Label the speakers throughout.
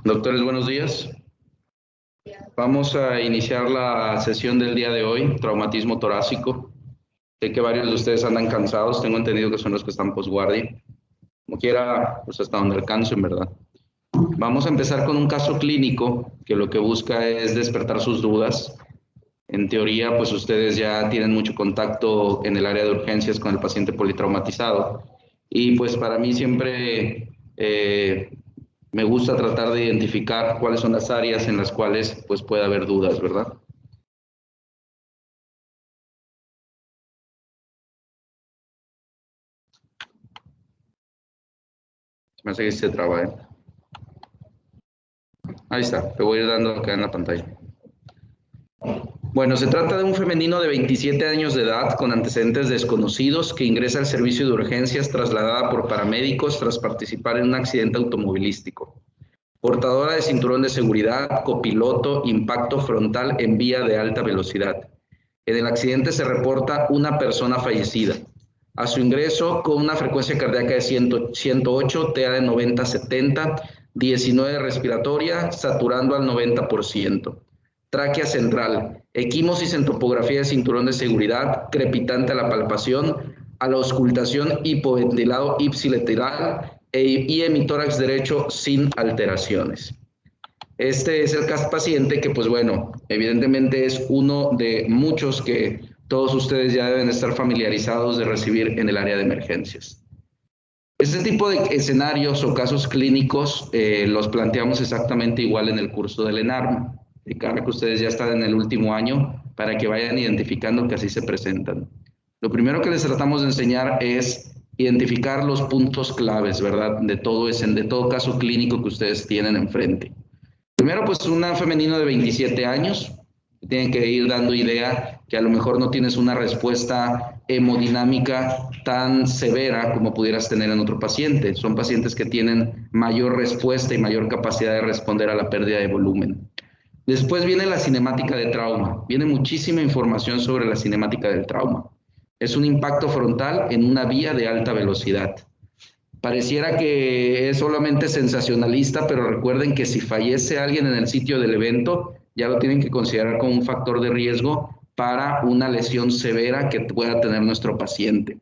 Speaker 1: Doctores, buenos días. Vamos a iniciar la sesión del día de hoy, traumatismo torácico. Sé que varios de ustedes andan cansados, tengo entendido que son los que están posguardia. Como quiera, pues hasta donde alcancen, ¿verdad? Vamos a empezar con un caso clínico que lo que busca es despertar sus dudas. En teoría, pues ustedes ya tienen mucho contacto en el área de urgencias con el paciente politraumatizado. Y pues para mí siempre me gusta tratar de identificar cuáles son las áreas en las cuales pues puede haber dudas, ¿verdad? Me hace que se traba, ¿eh? Ahí está, te voy a ir dando acá en la pantalla. Bueno, se trata de un femenino de 27 años de edad con antecedentes desconocidos que ingresa al servicio de urgencias trasladada por paramédicos tras participar en un accidente automovilístico. Portadora de cinturón de seguridad, copiloto, impacto frontal en vía de alta velocidad. En el accidente se reporta una persona fallecida. A su ingreso, con una frecuencia cardíaca de 108, TA de 90-70, 19 respiratoria, saturando al 90%. Tráquea central, equimosis en topografía de cinturón de seguridad, crepitante a la palpación, a la auscultación hipoventilado ipsilateral y hemitórax derecho sin alteraciones. Este es el paciente que, pues bueno, evidentemente es uno de muchos que todos ustedes ya deben estar familiarizados de recibir en el área de emergencias. Este tipo de escenarios o casos clínicos los planteamos exactamente igual en el curso del ENARM. Cabe que ustedes ya están en el último año para que vayan identificando que así se presentan. Lo primero que les tratamos de enseñar es identificar los puntos claves, ¿verdad? De todo caso clínico que ustedes tienen enfrente. Primero, pues una femenino de 27 años, tienen que ir dando idea que a lo mejor no tienes una respuesta hemodinámica tan severa como pudieras tener en otro paciente. Son pacientes que tienen mayor respuesta y mayor capacidad de responder a la pérdida de volumen. Después viene la cinemática de trauma. Viene muchísima información sobre la cinemática del trauma. Es un impacto frontal en una vía de alta velocidad. Pareciera que es solamente sensacionalista, pero recuerden que si fallece alguien en el sitio del evento, ya lo tienen que considerar como un factor de riesgo para una lesión severa que pueda tener nuestro paciente.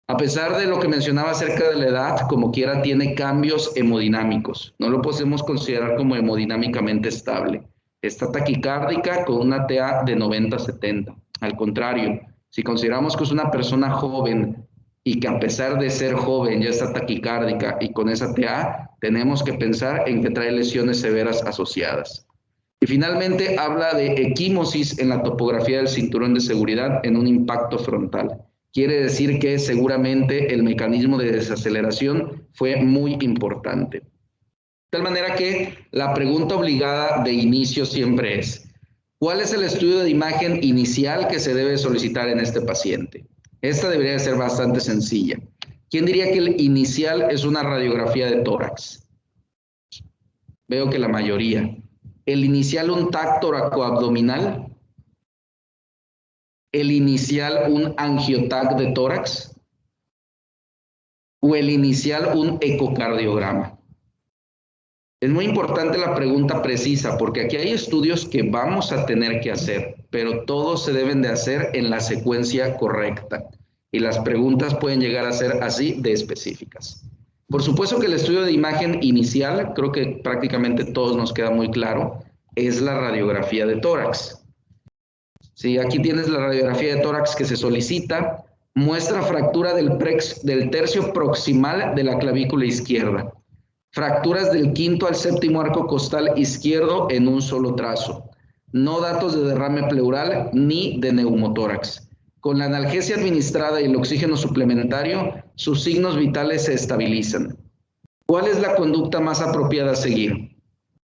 Speaker 1: A pesar de lo que mencionaba acerca de la edad, como quiera tiene cambios hemodinámicos. No lo podemos considerar como hemodinámicamente estable. Está taquicárdica con una TA de 90-70. Al contrario, si consideramos que es una persona joven y que a pesar de ser joven ya está taquicárdica y con esa TA, tenemos que pensar en que trae lesiones severas asociadas. Y finalmente habla de equimosis en la topografía del cinturón de seguridad en un impacto frontal. Quiere decir que seguramente el mecanismo de desaceleración fue muy importante. De tal manera que la pregunta obligada de inicio siempre es, ¿cuál es el estudio de imagen inicial que se debe solicitar en este paciente? Esta debería ser bastante sencilla. ¿Quién diría que el inicial es una radiografía de tórax? Veo que la mayoría. ¿El inicial un TAC toracoabdominal? ¿El inicial un angioTAC de tórax? ¿O el inicial un ecocardiograma? Es muy importante la pregunta precisa porque aquí hay estudios que vamos a tener que hacer, pero todos se deben de hacer en la secuencia correcta y las preguntas pueden llegar a ser así de específicas. Por supuesto que el estudio de imagen inicial, creo que prácticamente todos nos queda muy claro, es la radiografía de tórax. Sí, aquí tienes la radiografía de tórax que se solicita, muestra fractura del tercio proximal de la clavícula izquierda. Fracturas del quinto al séptimo arco costal izquierdo en un solo trazo. No datos de derrame pleural ni de neumotórax. Con la analgesia administrada y el oxígeno suplementario, sus signos vitales se estabilizan. ¿Cuál es la conducta más apropiada a seguir?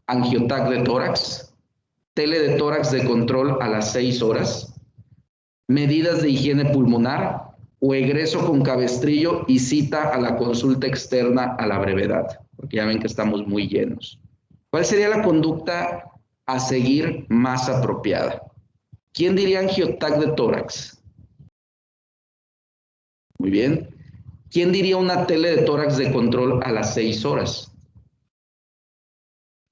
Speaker 1: Angiotac de tórax, tele de tórax de control a las 6 horas, medidas de higiene pulmonar o egreso con cabestrillo y cita a la consulta externa a la brevedad, porque ya ven que estamos muy llenos. ¿Cuál sería la conducta a seguir más apropiada? ¿Quién diría angiotac de tórax? Muy bien. ¿Quién diría una tele de tórax de control a las 6 horas?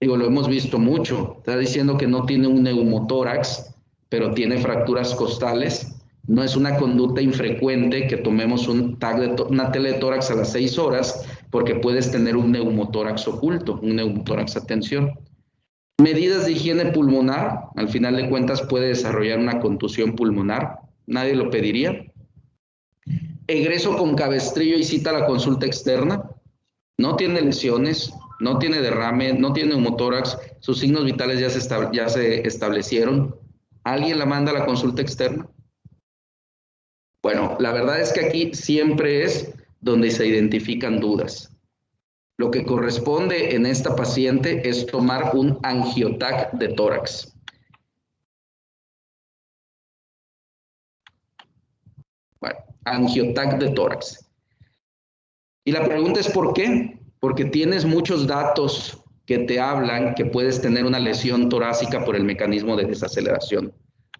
Speaker 1: Digo, lo hemos visto mucho. Está diciendo que no tiene un neumotórax, pero tiene fracturas costales. No es una conducta infrecuente que tomemos una tele de tórax a las 6 horas, porque puedes tener un neumotórax oculto, un neumotórax a tensión. Medidas de higiene pulmonar, al final de cuentas puede desarrollar una contusión pulmonar, nadie lo pediría. Egreso con cabestrillo y cita a la consulta externa, no tiene lesiones, no tiene derrame, no tiene neumotórax, sus signos vitales ya se establecieron. ¿Alguien la manda a la consulta externa? Bueno, la verdad es que aquí siempre es donde se identifican dudas. Lo que corresponde en esta paciente es tomar un angiotac de tórax. Bueno, angiotac de tórax. Y la pregunta es ¿por qué? Porque tienes muchos datos que te hablan que puedes tener una lesión torácica por el mecanismo de desaceleración.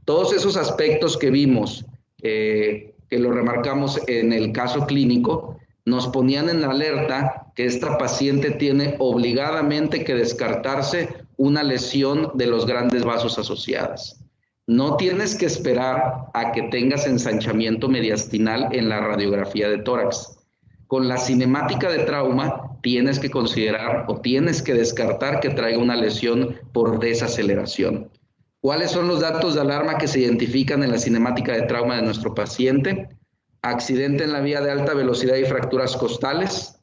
Speaker 1: Todos esos aspectos que vimos, que lo remarcamos en el caso clínico, nos ponían en alerta que esta paciente tiene obligadamente que descartarse una lesión de los grandes vasos asociadas. No tienes que esperar a que tengas ensanchamiento mediastinal en la radiografía de tórax. Con la cinemática de trauma tienes que considerar o tienes que descartar que traiga una lesión por desaceleración. ¿Cuáles son los datos de alarma que se identifican en la cinemática de trauma de nuestro paciente? Accidente en la vía de alta velocidad y fracturas costales,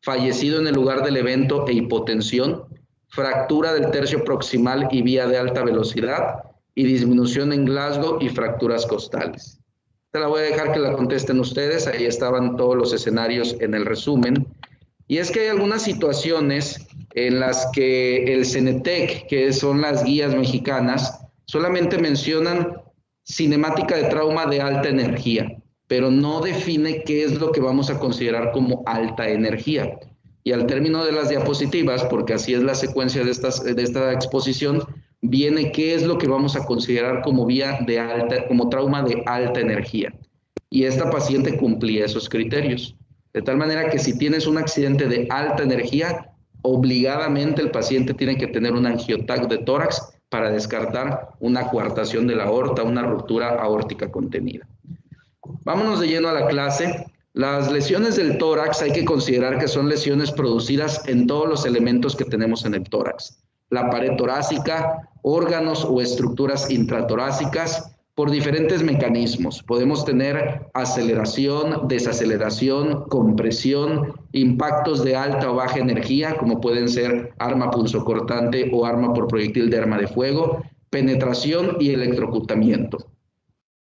Speaker 1: fallecido en el lugar del evento e hipotensión, fractura del tercio proximal y vía de alta velocidad y disminución en Glasgow y fracturas costales. Te la voy a dejar que la contesten ustedes, ahí estaban todos los escenarios en el resumen. Y es que hay algunas situaciones en las que el CENETEC, que son las guías mexicanas, solamente mencionan cinemática de trauma de alta energía, pero no define qué es lo que vamos a considerar como alta energía. Y al término de las diapositivas, porque así es la secuencia de esta exposición, viene qué es lo que vamos a considerar como como trauma de alta energía. Y esta paciente cumplía esos criterios. De tal manera que si tienes un accidente de alta energía, obligadamente el paciente tiene que tener un angiotac de tórax para descartar una coartación de la aorta, una ruptura aórtica contenida. Vámonos de lleno a la clase. Las lesiones del tórax hay que considerar que son lesiones producidas en todos los elementos que tenemos en el tórax. La pared torácica, órganos o estructuras intratorácicas, por diferentes mecanismos. Podemos tener aceleración, desaceleración, compresión, impactos de alta o baja energía, como pueden ser arma punzocortante o arma por proyectil de arma de fuego, penetración y electrocutamiento.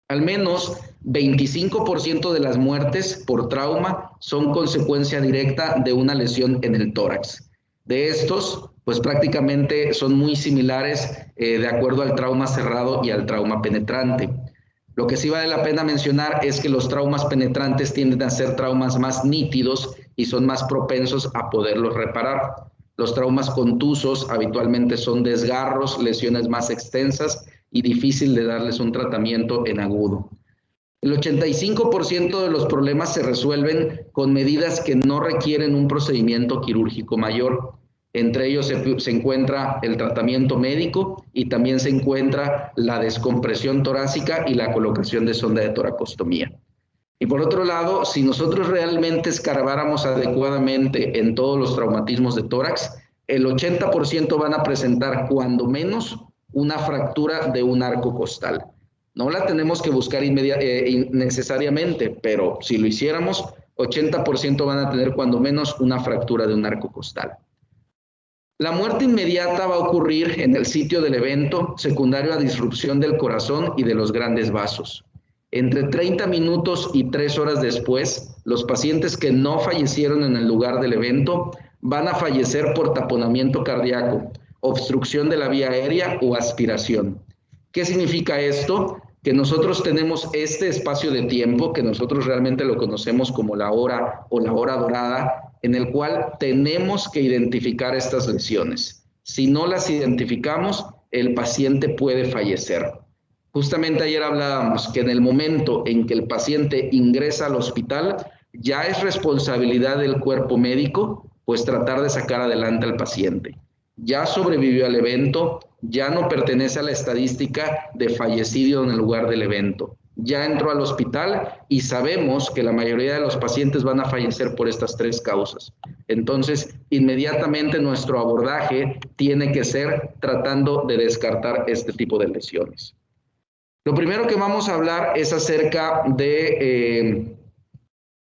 Speaker 1: Al menos 25% de las muertes por trauma son consecuencia directa de una lesión en el tórax. De estos, pues prácticamente son muy similares de acuerdo al trauma cerrado y al trauma penetrante. Lo que sí vale la pena mencionar es que los traumas penetrantes tienden a ser traumas más nítidos y son más propensos a poderlos reparar. Los traumas contusos habitualmente son desgarros, lesiones más extensas y difícil de darles un tratamiento en agudo. El 85% de los problemas se resuelven con medidas que no requieren un procedimiento quirúrgico mayor. Entre ellos se encuentra el tratamiento médico y también se encuentra la descompresión torácica y la colocación de sonda de toracostomía. Y por otro lado, si nosotros realmente escarbáramos adecuadamente en todos los traumatismos de tórax, el 80% van a presentar cuando menos una fractura de un arco costal. No la tenemos que buscar necesariamente, pero si lo hiciéramos, 80% van a tener cuando menos una fractura de un arco costal. La muerte inmediata va a ocurrir en el sitio del evento, secundario a disrupción del corazón y de los grandes vasos. Entre 30 minutos y 3 horas después, los pacientes que no fallecieron en el lugar del evento van a fallecer por taponamiento cardíaco, obstrucción de la vía aérea o aspiración. ¿Qué significa esto? Que nosotros tenemos este espacio de tiempo, que nosotros realmente lo conocemos como la hora o la hora dorada, en el cual tenemos que identificar estas lesiones. Si no las identificamos, el paciente puede fallecer. Justamente ayer hablábamos que en el momento en que el paciente ingresa al hospital, ya es responsabilidad del cuerpo médico, pues tratar de sacar adelante al paciente. Ya sobrevivió al evento, ya no pertenece a la estadística de fallecido en el lugar del evento. Ya entró al hospital y sabemos que la mayoría de los pacientes van a fallecer por estas tres causas. Entonces, inmediatamente nuestro abordaje tiene que ser tratando de descartar este tipo de lesiones. Lo primero que vamos a hablar es acerca de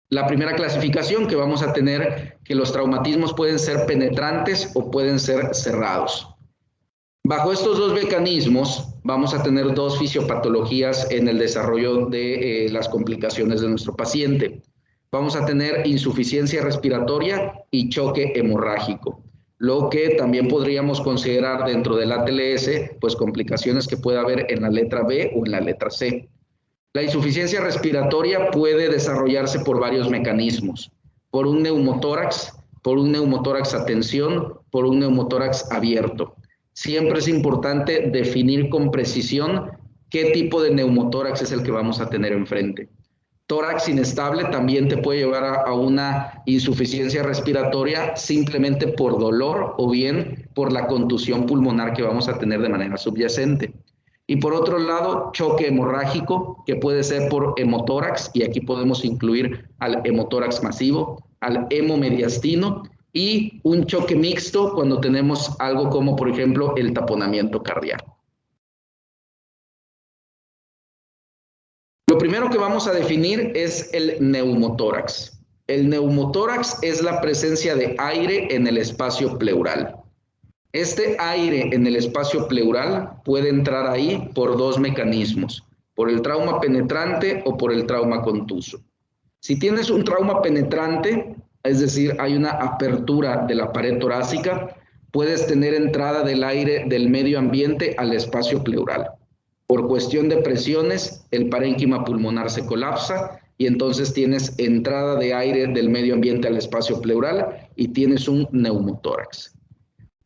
Speaker 1: la primera clasificación que vamos a tener, que los traumatismos pueden ser penetrantes o pueden ser cerrados. Bajo estos dos mecanismos vamos a tener dos fisiopatologías en el desarrollo de las complicaciones de nuestro paciente. Vamos a tener insuficiencia respiratoria y choque hemorrágico, lo que también podríamos considerar dentro del ATLS, pues complicaciones que puede haber en la letra B o en la letra C. La insuficiencia respiratoria puede desarrollarse por varios mecanismos, por un neumotórax a tensión, por un neumotórax abierto. Siempre es importante definir con precisión qué tipo de neumotórax es el que vamos a tener enfrente. Tórax inestable también te puede llevar a una insuficiencia respiratoria simplemente por dolor o bien por la contusión pulmonar que vamos a tener de manera subyacente. Y por otro lado, choque hemorrágico, que puede ser por hemotórax, y aquí podemos incluir al hemotórax masivo, al hemomediastino, y un choque mixto cuando tenemos algo como, por ejemplo, el taponamiento cardíaco. Lo primero que vamos a definir es el neumotórax. El neumotórax es la presencia de aire en el espacio pleural. Este aire en el espacio pleural puede entrar ahí por dos mecanismos, por el trauma penetrante o por el trauma contuso. Si tienes un trauma penetrante, es decir, hay una apertura de la pared torácica, puedes tener entrada del aire del medio ambiente al espacio pleural. Por cuestión de presiones, el parénquima pulmonar se colapsa y entonces tienes entrada de aire del medio ambiente al espacio pleural y tienes un neumotórax.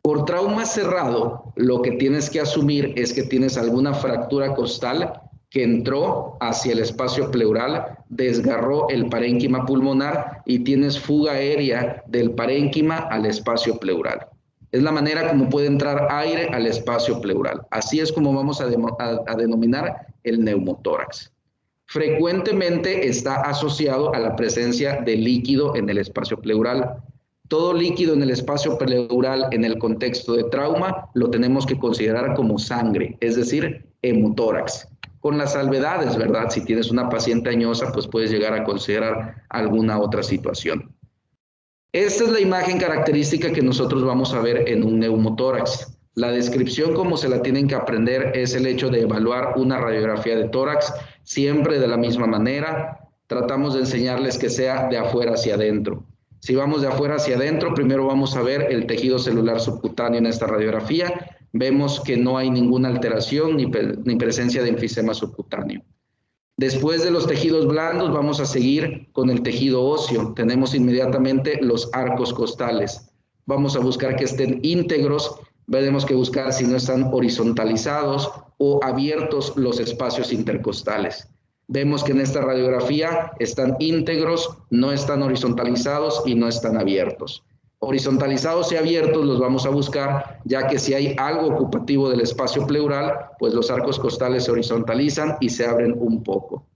Speaker 1: Por trauma cerrado, lo que tienes que asumir es que tienes alguna fractura costal que entró hacia el espacio pleural, desgarró el parénquima pulmonar y tienes fuga aérea del parénquima al espacio pleural. Es la manera como puede entrar aire al espacio pleural. Así es como vamos a denominar el neumotórax. Frecuentemente está asociado a la presencia de líquido en el espacio pleural. Todo líquido en el espacio pleural en el contexto de trauma lo tenemos que considerar como sangre, es decir, hemotórax. Con las salvedades, ¿verdad? Si tienes una paciente añosa, pues puedes llegar a considerar alguna otra situación. Esta es la imagen característica que nosotros vamos a ver en un neumotórax. La descripción, como se la tienen que aprender, es el hecho de evaluar una radiografía de tórax, siempre de la misma manera. Tratamos de enseñarles que sea de afuera hacia adentro. Si vamos de afuera hacia adentro, primero vamos a ver el tejido celular subcutáneo en esta radiografía. Vemos que no hay ninguna alteración ni presencia de enfisema subcutáneo. Después de los tejidos blandos, vamos a seguir con el tejido óseo. Tenemos inmediatamente los arcos costales. Vamos a buscar que estén íntegros. Tenemos que buscar si no están horizontalizados o abiertos los espacios intercostales. Vemos que en esta radiografía están íntegros, no están horizontalizados y no están abiertos. Horizontalizados y abiertos los vamos a buscar, ya que si hay algo ocupativo del espacio pleural, pues los arcos costales se horizontalizan y se abren un poco.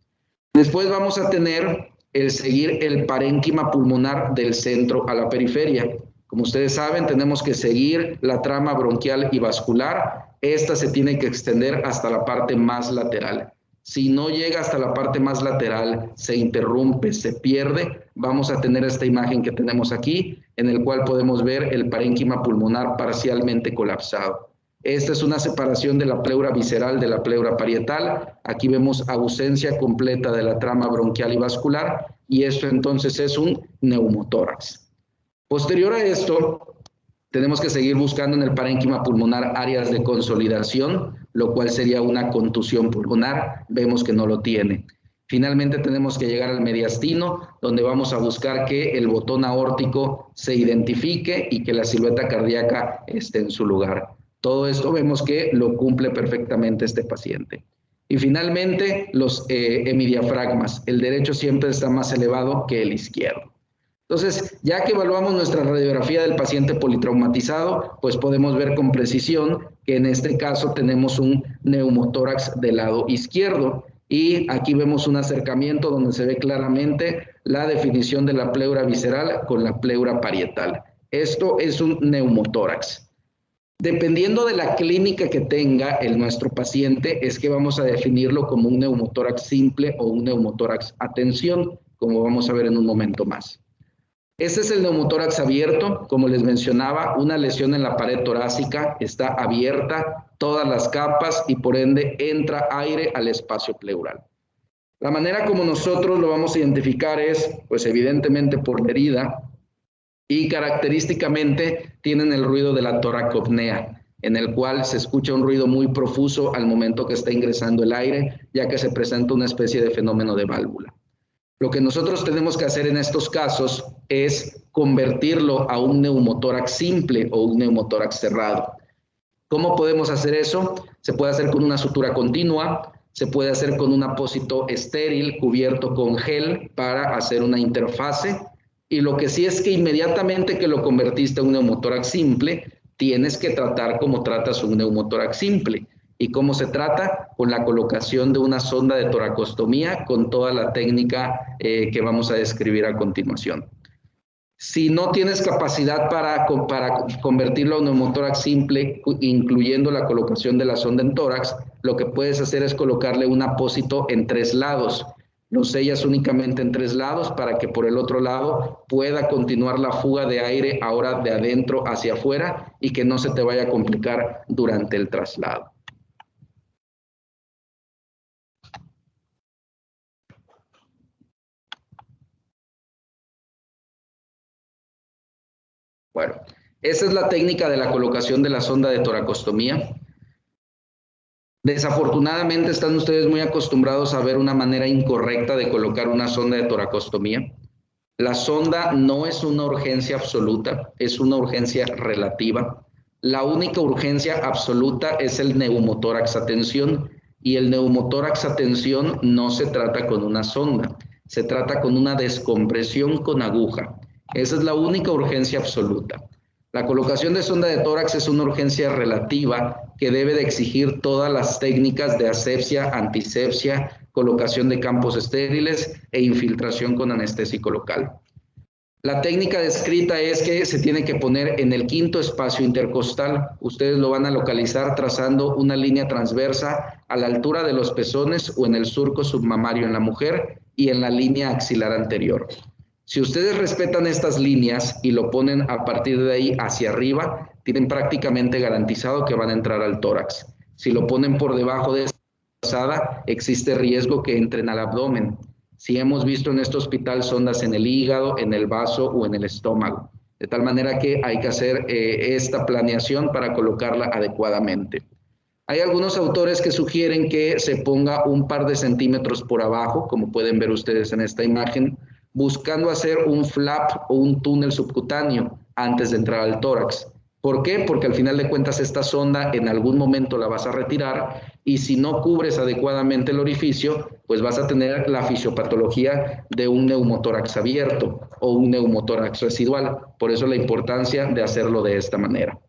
Speaker 1: Después vamos a tener el seguir el parénquima pulmonar del centro a la periferia. Como ustedes saben, tenemos que seguir la trama bronquial y vascular. Esta se tiene que extender hasta la parte más lateral. Si no llega hasta la parte más lateral, se interrumpe, se pierde, vamos a tener esta imagen que tenemos aquí, en el cual podemos ver el parénquima pulmonar parcialmente colapsado. Esta es una separación de la pleura visceral de la pleura parietal. Aquí vemos ausencia completa de la trama bronquial y vascular, y esto entonces es un neumotórax. Posterior a esto, tenemos que seguir buscando en el parénquima pulmonar áreas de consolidación, lo cual sería una contusión pulmonar. Vemos que no lo tiene. Finalmente tenemos que llegar al mediastino, donde vamos a buscar que el botón aórtico se identifique y que la silueta cardíaca esté en su lugar. Todo esto vemos que lo cumple perfectamente este paciente. Y finalmente, los hemidiafragmas. El derecho siempre está más elevado que el izquierdo. Entonces, ya que evaluamos nuestra radiografía del paciente politraumatizado, pues podemos ver con precisión que en este caso tenemos un neumotórax del lado izquierdo. Y aquí vemos un acercamiento donde se ve claramente la definición de la pleura visceral con la pleura parietal. Esto es un neumotórax. Dependiendo de la clínica que tenga nuestro paciente, es que vamos a definirlo como un neumotórax simple o un neumotórax a tensión, como vamos a ver en un momento más. Este es el neumotórax abierto, como les mencionaba, una lesión en la pared torácica, está abierta, todas las capas y por ende entra aire al espacio pleural. La manera como nosotros lo vamos a identificar es, pues evidentemente por la herida, y característicamente tienen el ruido de la toracopnea, en el cual se escucha un ruido muy profuso al momento que está ingresando el aire, ya que se presenta una especie de fenómeno de válvula. Lo que nosotros tenemos que hacer en estos casos es convertirlo a un neumotórax simple o un neumotórax cerrado. ¿Cómo podemos hacer eso? Se puede hacer con una sutura continua, se puede hacer con un apósito estéril cubierto con gel para hacer una interfase. Y lo que sí es que inmediatamente que lo convertiste a un neumotórax simple, tienes que tratar como tratas un neumotórax simple. ¿Y cómo se trata? Con la colocación de una sonda de toracostomía con toda la técnica que vamos a describir a continuación. Si no tienes capacidad para convertirlo a un neumotórax simple, incluyendo la colocación de la sonda en tórax, lo que puedes hacer es colocarle un apósito en 3 lados. Lo sellas únicamente en 3 lados para que por el otro lado pueda continuar la fuga de aire ahora de adentro hacia afuera y que no se te vaya a complicar durante el traslado. Bueno, esa es la técnica de la colocación de la sonda de toracostomía. Desafortunadamente están ustedes muy acostumbrados a ver una manera incorrecta de colocar una sonda de toracostomía. La sonda no es una urgencia absoluta, es una urgencia relativa. La única urgencia absoluta es el neumotórax a tensión y el neumotórax a tensión no se trata con una sonda, se trata con una descompresión con aguja. Esa es la única urgencia absoluta. La colocación de sonda de tórax es una urgencia relativa que debe de exigir todas las técnicas de asepsia, antisepsia, colocación de campos estériles e infiltración con anestésico local. La técnica descrita es que se tiene que poner en el quinto espacio intercostal. Ustedes lo van a localizar trazando una línea transversa a la altura de los pezones o en el surco submamario en la mujer y en la línea axilar anterior. Si ustedes respetan estas líneas y lo ponen a partir de ahí hacia arriba, tienen prácticamente garantizado que van a entrar al tórax. Si lo ponen por debajo de esta trazada, existe riesgo que entren al abdomen. Si hemos visto en este hospital sondas en el hígado, en el vaso o en el estómago. De tal manera que hay que hacer esta planeación para colocarla adecuadamente. Hay algunos autores que sugieren que se ponga un par de centímetros por abajo, como pueden ver ustedes en esta imagen, buscando hacer un flap o un túnel subcutáneo antes de entrar al tórax. ¿Por qué? Porque al final de cuentas esta sonda en algún momento la vas a retirar y si no cubres adecuadamente el orificio, pues vas a tener la fisiopatología de un neumotórax abierto o un neumotórax residual. Por eso la importancia de hacerlo de esta manera.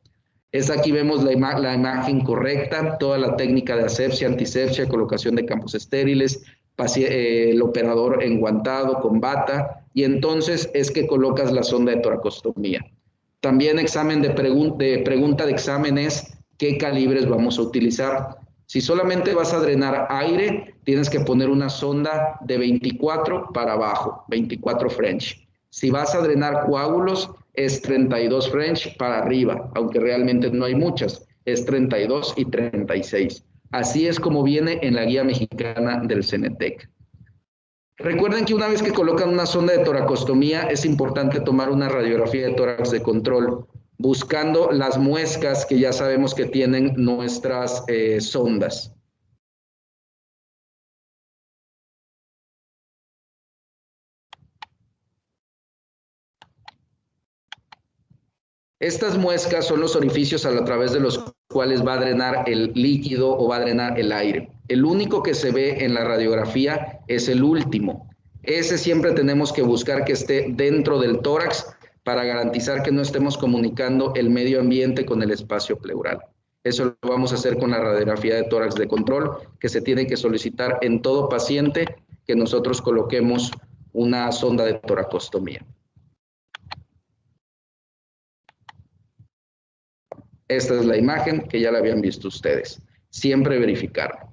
Speaker 1: Aquí vemos la imagen correcta, toda la técnica de asepsia, antisepsia, colocación de campos estériles, el operador enguantado con bata, y entonces es que colocas la sonda de toracostomía. También examen pregunta de examen es qué calibres vamos a utilizar. Si solamente vas a drenar aire, tienes que poner una sonda de 24 para abajo, 24 French. Si vas a drenar coágulos, es 32 French para arriba, aunque realmente no hay muchas, es 32 y 36. Así es como viene en la guía mexicana del CENETEC. Recuerden que una vez que colocan una sonda de toracostomía, es importante tomar una radiografía de tórax de control, buscando las muescas que ya sabemos que tienen nuestras sondas. Estas muescas son los orificios a través de los cuales va a drenar el líquido o va a drenar el aire. El único que se ve en la radiografía es el último. Ese siempre tenemos que buscar que esté dentro del tórax para garantizar que no estemos comunicando el medio ambiente con el espacio pleural. Eso lo vamos a hacer con la radiografía de tórax de control, que se tiene que solicitar en todo paciente que nosotros coloquemos una sonda de toracostomía. Esta es la imagen que ya la habían visto ustedes. Siempre verificar.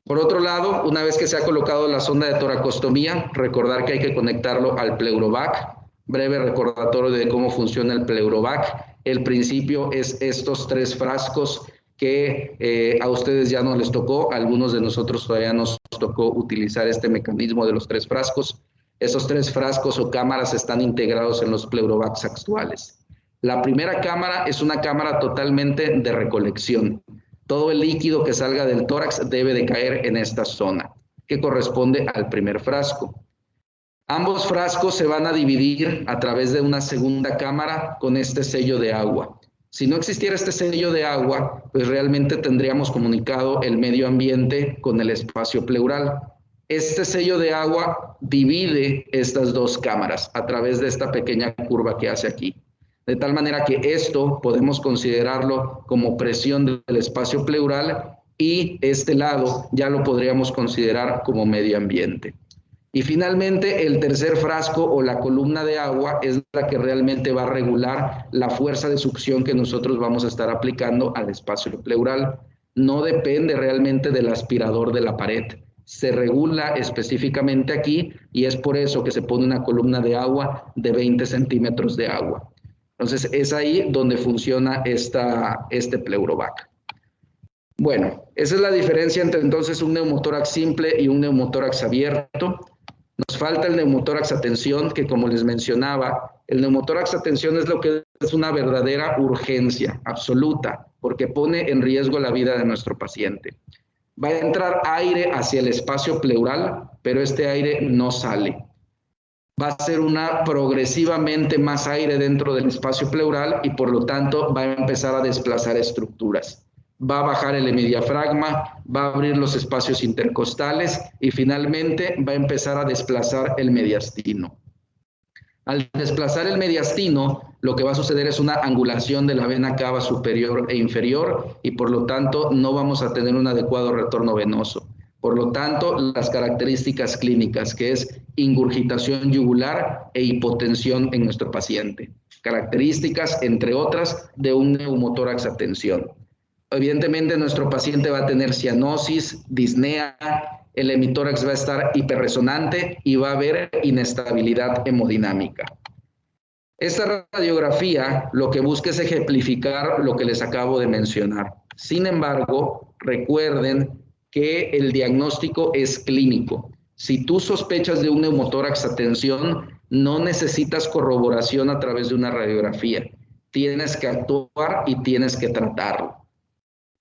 Speaker 1: Por otro lado, una vez que se ha colocado la sonda de toracostomía, recordar que hay que conectarlo al Pleurovac. Breve recordatorio de cómo funciona el Pleurovac. El principio es estos 3 frascos que a ustedes ya no les tocó. A algunos de nosotros todavía nos tocó utilizar este mecanismo de los 3 frascos. Esos 3 frascos o cámaras están integrados en los Pleurovacs actuales. La primera cámara es una cámara totalmente de recolección. Todo el líquido que salga del tórax debe de caer en esta zona, que corresponde al primer frasco. Ambos frascos se van a dividir a través de una segunda cámara con este sello de agua. Si no existiera este sello de agua, pues realmente tendríamos comunicado el medio ambiente con el espacio pleural. Este sello de agua divide estas 2 cámaras a través de esta pequeña curva que hace aquí. De tal manera que esto podemos considerarlo como presión del espacio pleural y este lado ya lo podríamos considerar como medio ambiente. Y finalmente el tercer frasco o la columna de agua es la que realmente va a regular la fuerza de succión que nosotros vamos a estar aplicando al espacio pleural. No depende realmente del aspirador de la pared. Se regula específicamente aquí y es por eso que se pone una columna de agua de 20 centímetros de agua. Entonces, es ahí donde funciona este Pleurovac. Bueno, esa es la diferencia entre entonces un neumotórax simple y un neumotórax abierto. Nos falta el neumotórax a tensión, que como les mencionaba, el neumotórax a tensión es lo que es una verdadera urgencia absoluta, porque pone en riesgo la vida de nuestro paciente. Va a entrar aire hacia el espacio pleural, pero este aire no sale. Va a ser progresivamente más aire dentro del espacio pleural y por lo tanto va a empezar a desplazar estructuras. Va a bajar el hemidiafragma, va a abrir los espacios intercostales y finalmente va a empezar a desplazar el mediastino. Al desplazar el mediastino, lo que va a suceder es una angulación de la vena cava superior e inferior y por lo tanto no vamos a tener un adecuado retorno venoso. Por lo tanto, las características clínicas, que es ingurgitación yugular e hipotensión en nuestro paciente. Características, entre otras, de un neumotórax a tensión. Evidentemente, nuestro paciente va a tener cianosis, disnea, el hemitórax va a estar hiperresonante y va a haber inestabilidad hemodinámica. Esta radiografía lo que busca es ejemplificar lo que les acabo de mencionar. Sin embargo, recuerden que el diagnóstico es clínico. Si tú sospechas de un neumotórax a tensión, no necesitas corroboración a través de una radiografía. Tienes que actuar y tienes que tratarlo.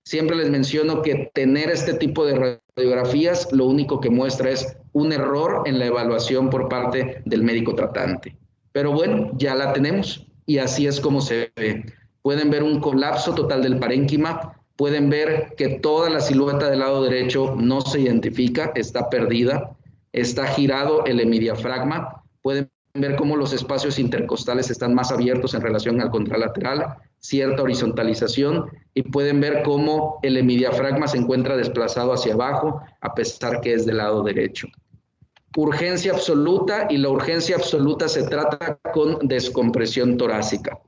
Speaker 1: Siempre les menciono que tener este tipo de radiografías lo único que muestra es un error en la evaluación por parte del médico tratante. Pero bueno, ya la tenemos y así es como se ve. Pueden ver un colapso total del parénquima. Pueden ver que toda la silueta del lado derecho no se identifica, está perdida, está girado el hemidiafragma. Pueden ver cómo los espacios intercostales están más abiertos en relación al contralateral, cierta horizontalización, y pueden ver cómo el hemidiafragma se encuentra desplazado hacia abajo, a pesar que es del lado derecho. Urgencia absoluta, y la urgencia absoluta se trata con descompresión torácica.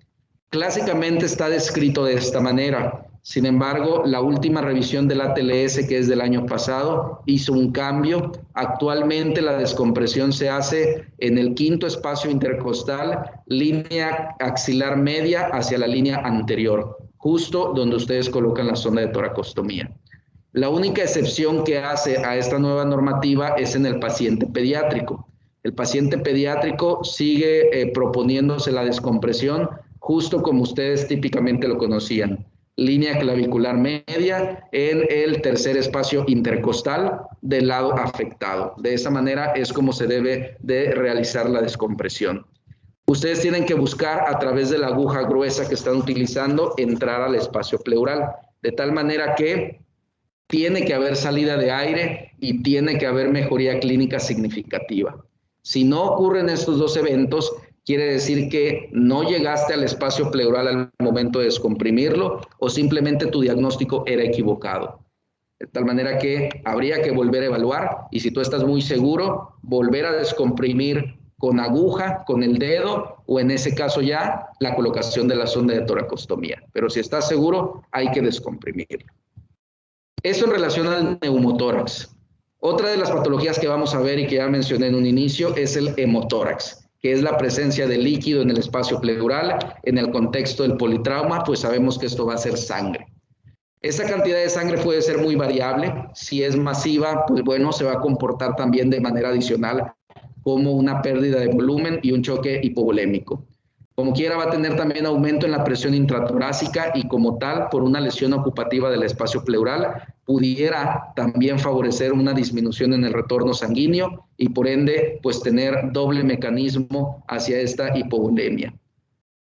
Speaker 1: Clásicamente está descrito de esta manera. Sin embargo, la última revisión del ATLS, que es del año pasado, hizo un cambio. Actualmente la descompresión se hace en el quinto espacio intercostal, línea axilar media hacia la línea anterior, justo donde ustedes colocan la sonda de toracostomía. La única excepción que hace a esta nueva normativa es en el paciente pediátrico. El paciente pediátrico sigue proponiéndose la descompresión justo como ustedes típicamente lo conocían. Línea clavicular media en el tercer espacio intercostal del lado afectado. De esa manera es como se debe de realizar la descompresión. Ustedes tienen que buscar a través de la aguja gruesa que están utilizando entrar al espacio pleural, de tal manera que tiene que haber salida de aire y tiene que haber mejoría clínica significativa. Si no ocurren estos dos eventos, quiere decir que no llegaste al espacio pleural al momento de descomprimirlo o simplemente tu diagnóstico era equivocado. De tal manera que habría que volver a evaluar y si tú estás muy seguro, volver a descomprimir con aguja, con el dedo o en ese caso ya la colocación de la sonda de toracostomía. Pero si estás seguro, hay que descomprimirlo. Esto en relación al neumotórax. Otra de las patologías que vamos a ver y que ya mencioné en un inicio es el hemotórax, que es la presencia de líquido en el espacio pleural. En el contexto del politrauma, pues sabemos que esto va a ser sangre. Esa cantidad de sangre puede ser muy variable. Si es masiva, pues bueno, se va a comportar también de manera adicional como una pérdida de volumen y un choque hipovolémico. Como quiera, va a tener también aumento en la presión intratorácica y como tal, por una lesión ocupativa del espacio pleural, pudiera también favorecer una disminución en el retorno sanguíneo y por ende, pues tener doble mecanismo hacia esta hipovolemia.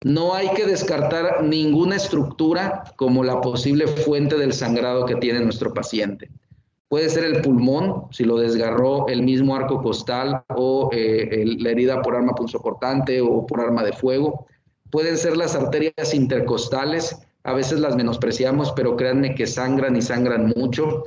Speaker 1: No hay que descartar ninguna estructura como la posible fuente del sangrado que tiene nuestro paciente. Puede ser el pulmón, si lo desgarró el mismo arco costal o la herida por arma punzocortante o por arma de fuego. Pueden ser las arterias intercostales, a veces las menospreciamos, pero créanme que sangran y sangran mucho.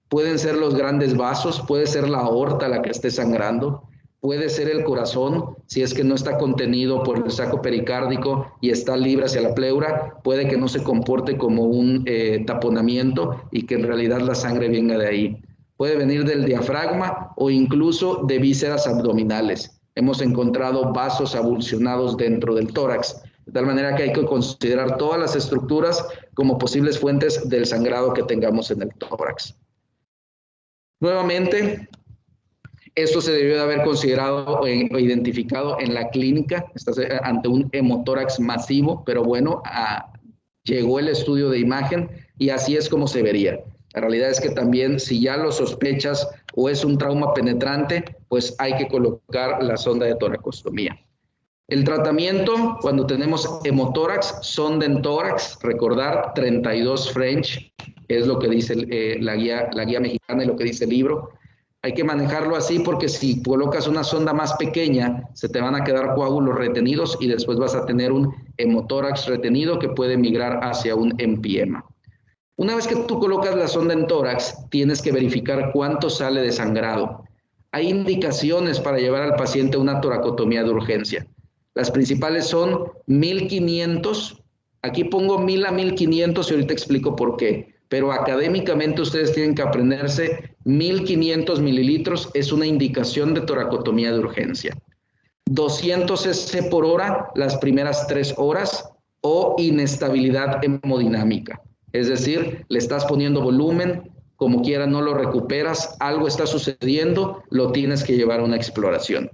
Speaker 1: Pueden ser los grandes vasos, puede ser la aorta la que esté sangrando. Puede ser el corazón, si es que no está contenido por el saco pericárdico y está libre hacia la pleura, puede que no se comporte como un taponamiento y que en realidad la sangre venga de ahí. Puede venir del diafragma o incluso de vísceras abdominales. Hemos encontrado vasos avulsionados dentro del tórax, de tal manera que hay que considerar todas las estructuras como posibles fuentes del sangrado que tengamos en el tórax. Nuevamente, esto se debió de haber considerado o identificado en la clínica, estás ante un hemotórax masivo, pero bueno, llegó el estudio de imagen y así es como se vería. La realidad es que también si ya lo sospechas o es un trauma penetrante, pues hay que colocar la sonda de toracostomía. El tratamiento, cuando tenemos hemotórax, sonda en tórax, recordar 32 French, es lo que dice la guía mexicana y lo que dice el libro. Hay que manejarlo así porque si colocas una sonda más pequeña, se te van a quedar coágulos retenidos y después vas a tener un hemotórax retenido que puede migrar hacia un empiema. Una vez que tú colocas la sonda en tórax, tienes que verificar cuánto sale de sangrado. Hay indicaciones para llevar al paciente a una toracotomía de urgencia. Las principales son 1500. Aquí pongo 1000 a 1500 y ahorita explico por qué. Pero académicamente ustedes tienen que aprenderse 1500 mililitros es una indicación de toracotomía de urgencia. 200 cc por hora las primeras 3 horas o inestabilidad hemodinámica. Es decir, le estás poniendo volumen, como quiera no lo recuperas, algo está sucediendo, lo tienes que llevar a una exploración.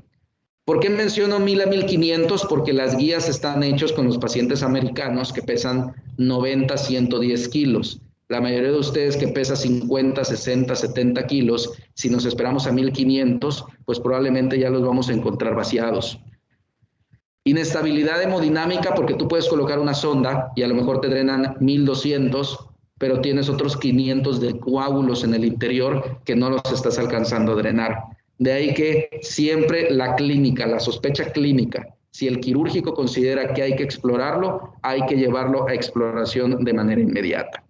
Speaker 1: ¿Por qué menciono 1000 a 1500? Porque las guías están hechas con los pacientes americanos que pesan 90, 110 kilos. La mayoría de ustedes que pesa 50, 60, 70 kilos, si nos esperamos a 1500, pues probablemente ya los vamos a encontrar vaciados. Inestabilidad hemodinámica, porque tú puedes colocar una sonda y a lo mejor te drenan 1200, pero tienes otros 500 de coágulos en el interior que no los estás alcanzando a drenar. De ahí que siempre la clínica, la sospecha clínica, si el quirúrgico considera que hay que explorarlo, hay que llevarlo a exploración de manera inmediata.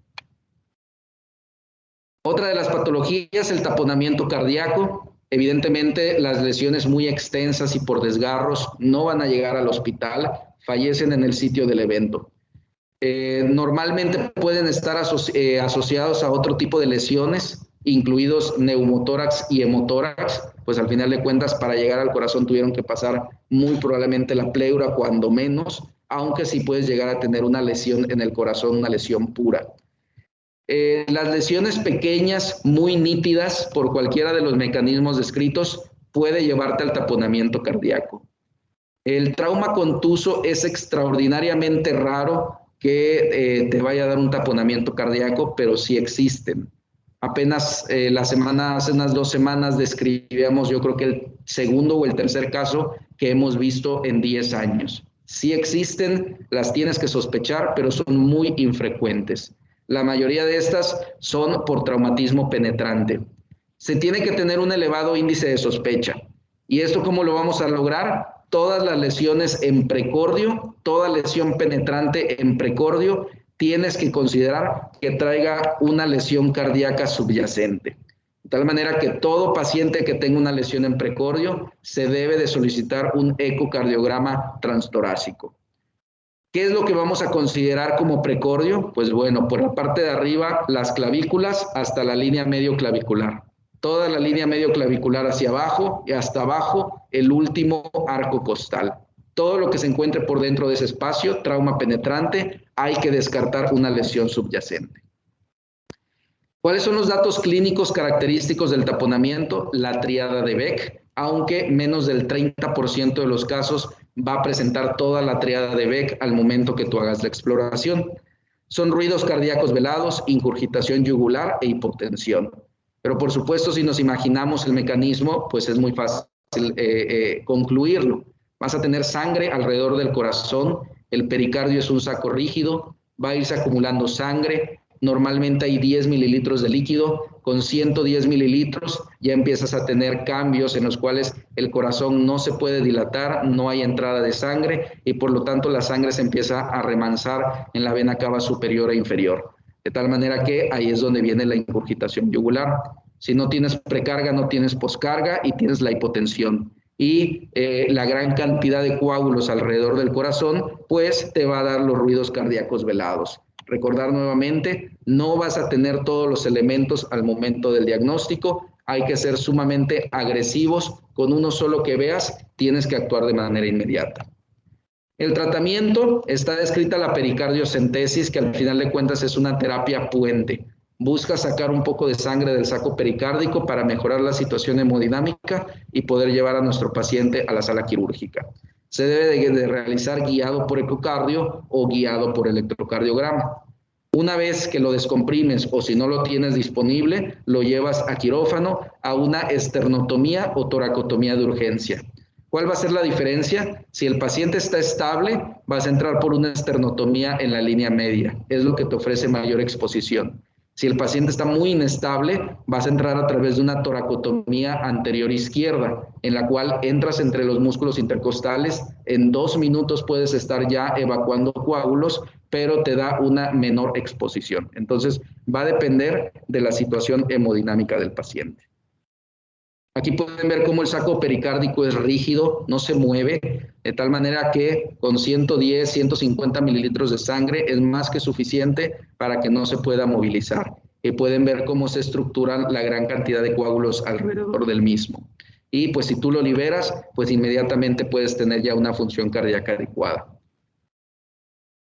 Speaker 1: Otra de las patologías, el taponamiento cardíaco. Evidentemente, las lesiones muy extensas y por desgarros no van a llegar al hospital, fallecen en el sitio del evento. Normalmente pueden estar asociados a otro tipo de lesiones, incluidos neumotórax y hemotórax, pues al final de cuentas para llegar al corazón tuvieron que pasar muy probablemente la pleura, cuando menos, aunque sí puedes llegar a tener una lesión en el corazón, una lesión pura. Las lesiones pequeñas, muy nítidas, por cualquiera de los mecanismos descritos, puede llevarte al taponamiento cardíaco. El trauma contuso es extraordinariamente raro que te vaya a dar un taponamiento cardíaco, pero sí existen. Apenas hace unas 2 semanas describíamos, yo creo que el segundo o el tercer caso que hemos visto en 10 años. Sí existen, las tienes que sospechar, pero son muy infrecuentes. La mayoría de estas son por traumatismo penetrante. Se tiene que tener un elevado índice de sospecha. ¿Y esto cómo lo vamos a lograr? Todas las lesiones en precordio, toda lesión penetrante en precordio, tienes que considerar que traiga una lesión cardíaca subyacente. De tal manera que todo paciente que tenga una lesión en precordio se debe de solicitar un ecocardiograma transtorácico. ¿Qué es lo que vamos a considerar como precordio? Pues bueno, por la parte de arriba, las clavículas hasta la línea medio clavicular. Toda la línea medio clavicular hacia abajo y hasta abajo el último arco costal. Todo lo que se encuentre por dentro de ese espacio, trauma penetrante, hay que descartar una lesión subyacente. ¿Cuáles son los datos clínicos característicos del taponamiento? La tríada de Beck, aunque menos del 30% de los casos va a presentar toda la tríada de Beck al momento que tú hagas la exploración. Son ruidos cardíacos velados, ingurgitación yugular e hipotensión. Pero por supuesto, si nos imaginamos el mecanismo, pues es muy fácil concluirlo. Vas a tener sangre alrededor del corazón, el pericardio es un saco rígido, va a irse acumulando sangre, normalmente hay 10 mililitros de líquido, con 110 mililitros ya empiezas a tener cambios en los cuales el corazón no se puede dilatar, no hay entrada de sangre y por lo tanto la sangre se empieza a remansar en la vena cava superior e inferior. De tal manera que ahí es donde viene la ingurgitación yugular. Si no tienes precarga, no tienes poscarga y tienes la hipotensión. Y la gran cantidad de coágulos alrededor del corazón, pues te va a dar los ruidos cardíacos velados. Recordar nuevamente, no vas a tener todos los elementos al momento del diagnóstico, hay que ser sumamente agresivos, con uno solo que veas, tienes que actuar de manera inmediata. El tratamiento, está descrita la pericardiocentesis, que al final de cuentas es una terapia puente. Busca sacar un poco de sangre del saco pericárdico para mejorar la situación hemodinámica y poder llevar a nuestro paciente a la sala quirúrgica. Se debe de realizar guiado por ecocardio o guiado por electrocardiograma. Una vez que lo descomprimes o si no lo tienes disponible, lo llevas a quirófano a una esternotomía o toracotomía de urgencia. ¿Cuál va a ser la diferencia? Si el paciente está estable, vas a entrar por una esternotomía en la línea media. Es lo que te ofrece mayor exposición. Si el paciente está muy inestable, vas a entrar a través de una toracotomía anterior izquierda, en la cual entras entre los músculos intercostales. En 2 minutos puedes estar ya evacuando coágulos, pero te da una menor exposición. Entonces, va a depender de la situación hemodinámica del paciente. Aquí pueden ver cómo el saco pericárdico es rígido, no se mueve, de tal manera que con 110, 150 mililitros de sangre es más que suficiente para que no se pueda movilizar. Y pueden ver cómo se estructuran la gran cantidad de coágulos alrededor del mismo. Y pues si tú lo liberas, pues inmediatamente puedes tener ya una función cardíaca adecuada.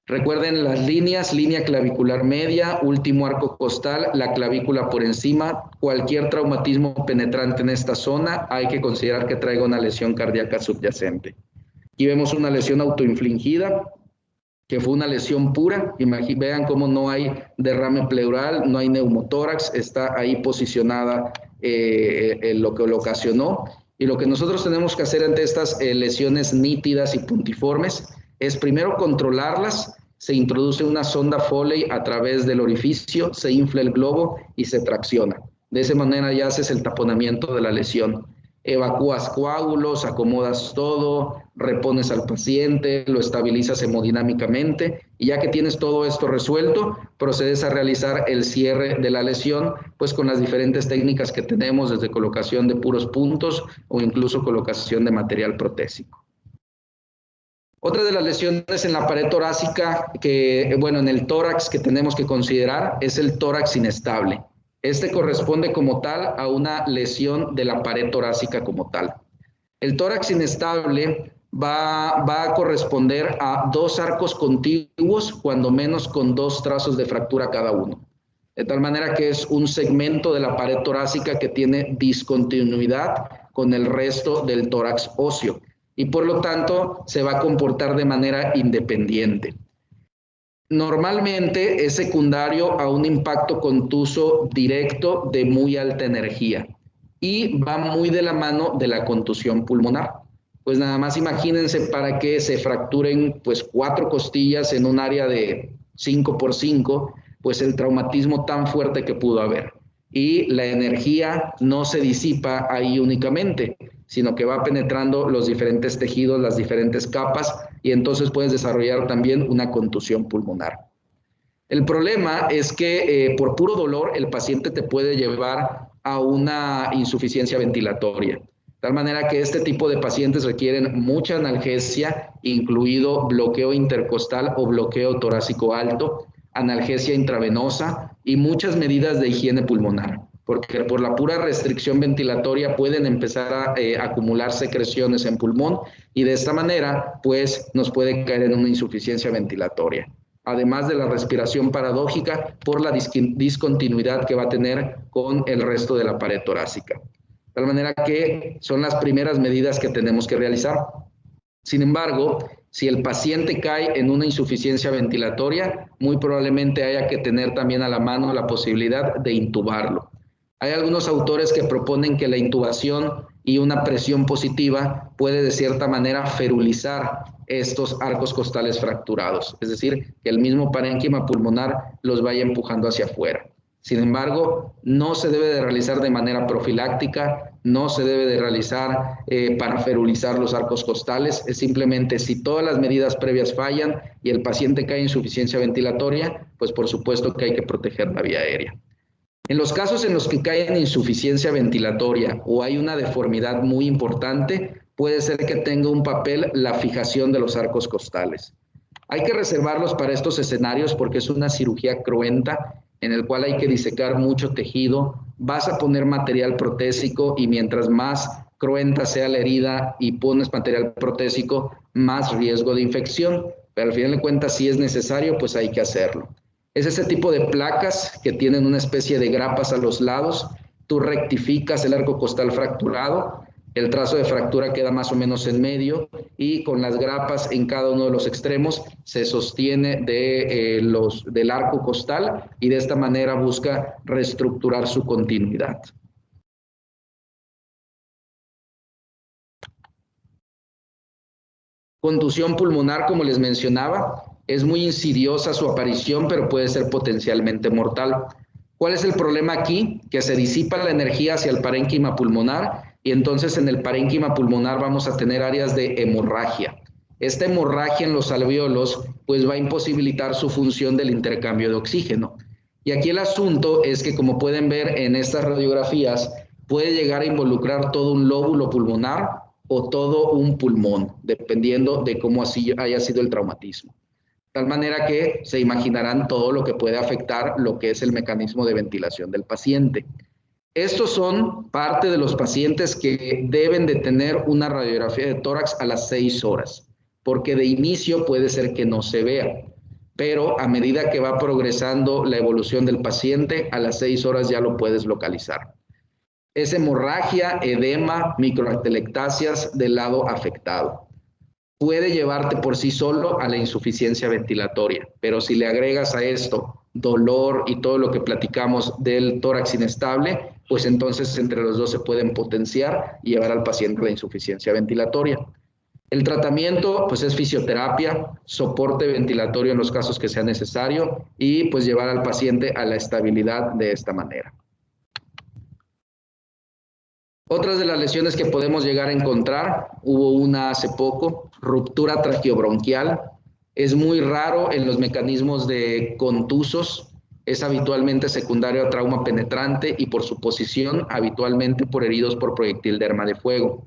Speaker 1: Recuerden las líneas, línea clavicular media, último arco costal, la clavícula por encima. Cualquier traumatismo penetrante en esta zona hay que considerar que traiga una lesión cardíaca subyacente. Aquí vemos una lesión autoinfligida, que fue una lesión pura. Vean cómo no hay derrame pleural, no hay neumotórax, está ahí posicionada lo que lo ocasionó. Y lo que nosotros tenemos que hacer ante estas lesiones nítidas y puntiformes es primero controlarlas. Se introduce una sonda Foley a través del orificio, se infla el globo y se tracciona. De esa manera ya haces el taponamiento de la lesión. Evacúas coágulos, acomodas todo, repones al paciente, lo estabilizas hemodinámicamente y ya que tienes todo esto resuelto, procedes a realizar el cierre de la lesión, pues con las diferentes técnicas que tenemos, desde colocación de puros puntos o incluso colocación de material protésico. Otra de las lesiones en la pared torácica, en el tórax que tenemos que considerar es el tórax inestable. Este corresponde como tal a una lesión de la pared torácica como tal. El tórax inestable va a corresponder a 2 arcos contiguos, cuando menos con 2 trazos de fractura cada uno. De tal manera que es un segmento de la pared torácica que tiene discontinuidad con el resto del tórax óseo y por lo tanto se va a comportar de manera independiente. Normalmente es secundario a un impacto contuso directo de muy alta energía y va muy de la mano de la contusión pulmonar. pues nada más imagínense para que se fracturen pues 4 costillas en un área de 5 por 5, pues el traumatismo tan fuerte que pudo haber. Y la energía no se disipa ahí únicamente, sino que va penetrando los diferentes tejidos, las diferentes capas, y entonces puedes desarrollar también una contusión pulmonar. El problema es que por puro dolor el paciente te puede llevar a una insuficiencia ventilatoria. De tal manera que este tipo de pacientes requieren mucha analgesia, incluido bloqueo intercostal o bloqueo torácico alto, analgesia intravenosa y muchas medidas de higiene pulmonar, porque por la pura restricción ventilatoria pueden empezar a acumular secreciones en pulmón y de esta manera pues nos puede caer en una insuficiencia ventilatoria, además de la respiración paradójica por la discontinuidad que va a tener con el resto de la pared torácica. De tal manera que son las primeras medidas que tenemos que realizar. Sin embargo, si el paciente cae en una insuficiencia ventilatoria, muy probablemente haya que tener también a la mano la posibilidad de intubarlo. Hay algunos autores que proponen que la intubación y una presión positiva puede de cierta manera ferulizar estos arcos costales fracturados, es decir, que el mismo parénquima pulmonar los vaya empujando hacia afuera. Sin embargo, no se debe de realizar de manera profiláctica, no se debe de realizar para ferulizar los arcos costales, es simplemente si todas las medidas previas fallan y el paciente cae en insuficiencia ventilatoria, pues por supuesto que hay que proteger la vía aérea. En los casos en los que cae en insuficiencia ventilatoria o hay una deformidad muy importante, puede ser que tenga un papel la fijación de los arcos costales. Hay que reservarlos para estos escenarios porque es una cirugía cruenta en el cual hay que disecar mucho tejido, vas a poner material protésico y mientras más cruenta sea la herida y pones material protésico, más riesgo de infección. Pero al final de cuentas, si es necesario, pues hay que hacerlo. Es ese tipo de placas que tienen una especie de grapas a los lados, tú rectificas el arco costal fracturado, el trazo de fractura queda más o menos en medio y con las grapas en cada uno de los extremos se sostiene del arco costal y de esta manera busca reestructurar su continuidad. Contusión pulmonar, como les mencionaba, es muy insidiosa su aparición, pero puede ser potencialmente mortal. ¿Cuál es el problema aquí? Que se disipa la energía hacia el parénquima pulmonar y entonces en el parénquima pulmonar vamos a tener áreas de hemorragia. Esta hemorragia en los alvéolos pues va a imposibilitar su función del intercambio de oxígeno. Y aquí el asunto es que, como pueden ver en estas radiografías, puede llegar a involucrar todo un lóbulo pulmonar o todo un pulmón, dependiendo de cómo así haya sido el traumatismo. De tal manera que se imaginarán todo lo que puede afectar lo que es el mecanismo de ventilación del paciente. Estos son parte de los pacientes que deben de tener una radiografía de tórax a las 6 horas, porque de inicio puede ser que no se vea, pero a medida que va progresando la evolución del paciente, a las 6 horas ya lo puedes localizar. Es hemorragia, edema, microatelectasias del lado afectado. Puede llevarte por sí solo a la insuficiencia ventilatoria, pero si le agregas a esto dolor y todo lo que platicamos del tórax inestable, pues entonces entre los dos se pueden potenciar y llevar al paciente a la insuficiencia ventilatoria. El tratamiento pues es fisioterapia, soporte ventilatorio en los casos que sea necesario y pues llevar al paciente a la estabilidad de esta manera. Otras de las lesiones que podemos llegar a encontrar, hubo una hace poco, ruptura traqueobronquial. Es muy raro en los mecanismos de contusos, es habitualmente secundario a trauma penetrante y por su posición habitualmente por heridos por proyectil de arma de fuego.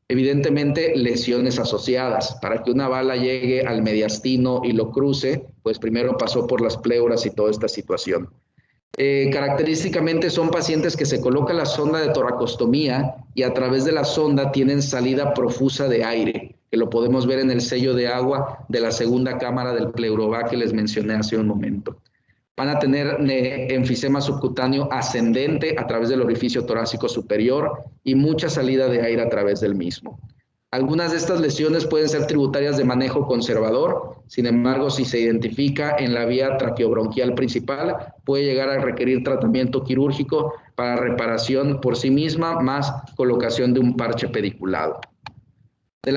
Speaker 1: Evidentemente lesiones asociadas. Para que una bala llegue al mediastino y lo cruce, pues primero pasó por las pleuras y toda esta situación. Característicamente son pacientes que se coloca la sonda de toracostomía y a través de la sonda tienen salida profusa de aire, que lo podemos ver en el sello de agua de la segunda cámara del pleurovac que les mencioné hace un momento. Van a tener enfisema subcutáneo ascendente a través del orificio torácico superior y mucha salida de aire a través del mismo. Algunas de estas lesiones pueden ser tributarias de manejo conservador, sin embargo, si se identifica en la vía traqueobronquial principal, puede llegar a requerir tratamiento quirúrgico para reparación por sí misma, más colocación de un parche pediculado. De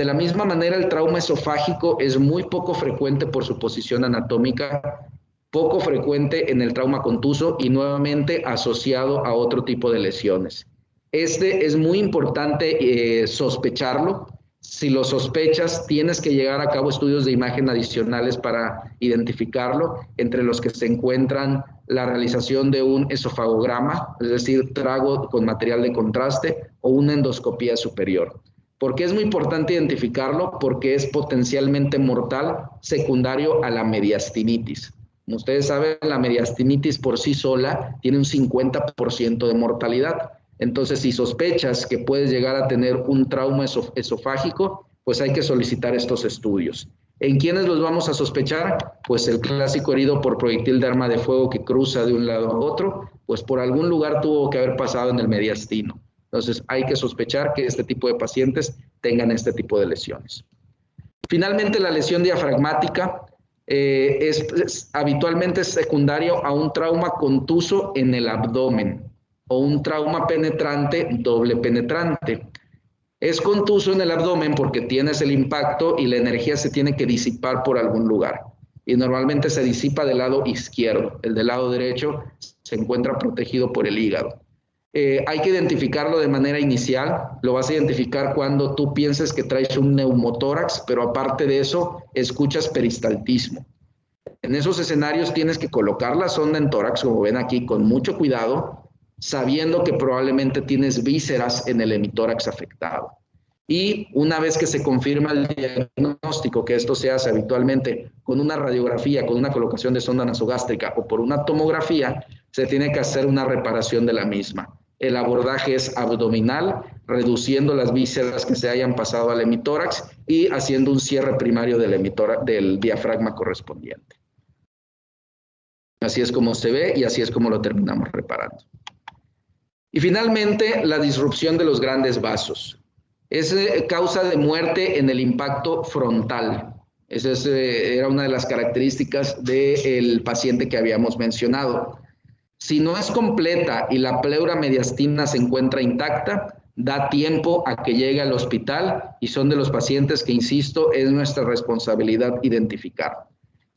Speaker 1: la misma manera, el trauma esofágico es muy poco frecuente por su posición anatómica, poco frecuente en el trauma contuso y nuevamente asociado a otro tipo de lesiones. Este es muy importante sospecharlo. Si lo sospechas, tienes que llevar a cabo estudios de imagen adicionales para identificarlo, entre los que se encuentran la realización de un esofagograma, es decir, trago con material de contraste, o una endoscopía superior. ¿Por qué es muy importante identificarlo? Porque es potencialmente mortal secundario a la mediastinitis. Como ustedes saben, la mediastinitis por sí sola tiene un 50% de mortalidad. Entonces, si sospechas que puedes llegar a tener un trauma esofágico, pues hay que solicitar estos estudios. ¿En quiénes los vamos a sospechar? Pues el clásico herido por proyectil de arma de fuego que cruza de un lado a otro, pues por algún lugar tuvo que haber pasado en el mediastino. Entonces, hay que sospechar que este tipo de pacientes tengan este tipo de lesiones. Finalmente, la lesión diafragmática habitualmente es secundario a un trauma contuso en el abdomen o un trauma penetrante doble penetrante. Es contuso en el abdomen porque tienes el impacto y la energía se tiene que disipar por algún lugar. Y normalmente se disipa del lado izquierdo. El del lado derecho se encuentra protegido por el hígado. Hay que identificarlo de manera inicial. Lo vas a identificar cuando tú pienses que traes un neumotórax, pero aparte de eso, escuchas peristaltismo. En esos escenarios tienes que colocar la sonda en tórax, como ven aquí, con mucho cuidado, sabiendo que probablemente tienes vísceras en el hemitórax afectado. Y una vez que se confirma el diagnóstico, que esto se hace habitualmente con una radiografía, con una colocación de sonda nasogástrica o por una tomografía, se tiene que hacer una reparación de la misma. El abordaje es abdominal, reduciendo las vísceras que se hayan pasado al hemitórax y haciendo un cierre primario del diafragma correspondiente. Así es como se ve y así es como lo terminamos reparando. Y finalmente, la disrupción de los grandes vasos. Es causa de muerte en el impacto frontal. Esa era una de las características del paciente que habíamos mencionado. Si no es completa y la pleura mediastina se encuentra intacta, da tiempo a que llegue al hospital y son de los pacientes que, insisto, es nuestra responsabilidad identificar.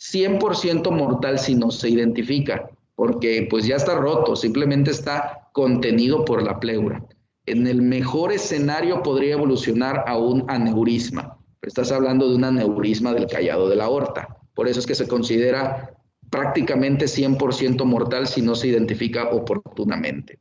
Speaker 1: 100% mortal si no se identifica, porque pues ya está roto, simplemente está contenido por la pleura. En el mejor escenario podría evolucionar a un aneurisma. Estás hablando de un aneurisma del callado de la aorta. Por eso es que se considera prácticamente 100% mortal si no se identifica oportunamente.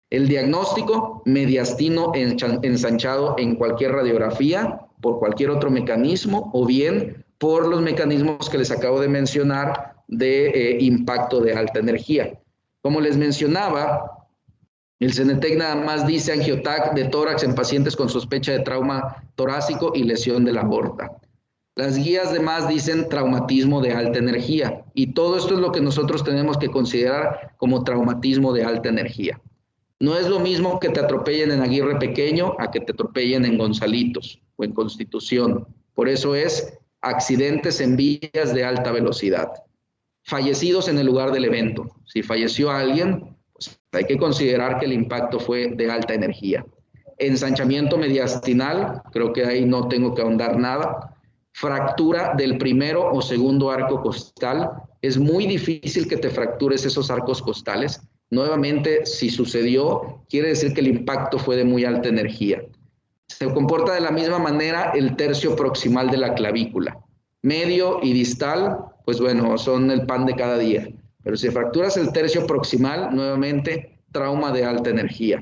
Speaker 1: El diagnóstico, mediastino ensanchado en cualquier radiografía, por cualquier otro mecanismo, o bien por los mecanismos que les acabo de mencionar de impacto de alta energía. Como les mencionaba, el CENETEC nada más dice angiotac de tórax en pacientes con sospecha de trauma torácico y lesión de la aorta. Las guías demás dicen traumatismo de alta energía y todo esto es lo que nosotros tenemos que considerar como traumatismo de alta energía. No es lo mismo que te atropellen en Aguirre Pequeño a que te atropellen en Gonzalitos o en Constitución. Por eso es accidentes en vías de alta velocidad. Fallecidos en el lugar del evento. Si falleció alguien, pues hay que considerar que el impacto fue de alta energía. Ensanchamiento mediastinal, creo que ahí no tengo que ahondar nada. Fractura del primero o segundo arco costal. Es muy difícil que te fractures esos arcos costales. Nuevamente, si sucedió, quiere decir que el impacto fue de muy alta energía. Se comporta de la misma manera el tercio proximal de la clavícula. Medio y distal, pues bueno, son el pan de cada día. Pero si fracturas el tercio proximal, nuevamente, trauma de alta energía.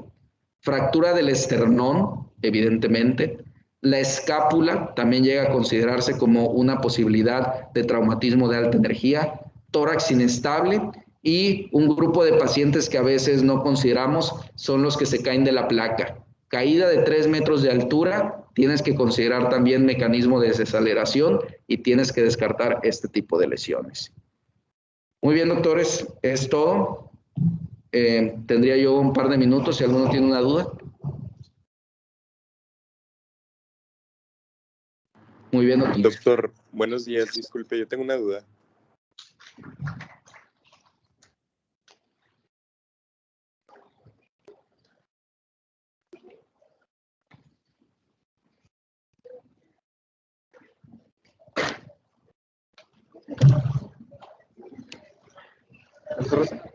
Speaker 1: Fractura del esternón, evidentemente. La escápula también llega a considerarse como una posibilidad de traumatismo de alta energía. Tórax inestable y un grupo de pacientes que a veces no consideramos son los que se caen de la placa. Caída de 3 metros de altura, tienes que considerar también mecanismo de desaceleración y tienes que descartar este tipo de lesiones. Muy bien, doctores, es todo. Tendría yo un par de minutos si alguno tiene una duda. Muy bien, doctor.
Speaker 2: Doctor, buenos días. Disculpe, yo tengo una duda.
Speaker 1: Rosa.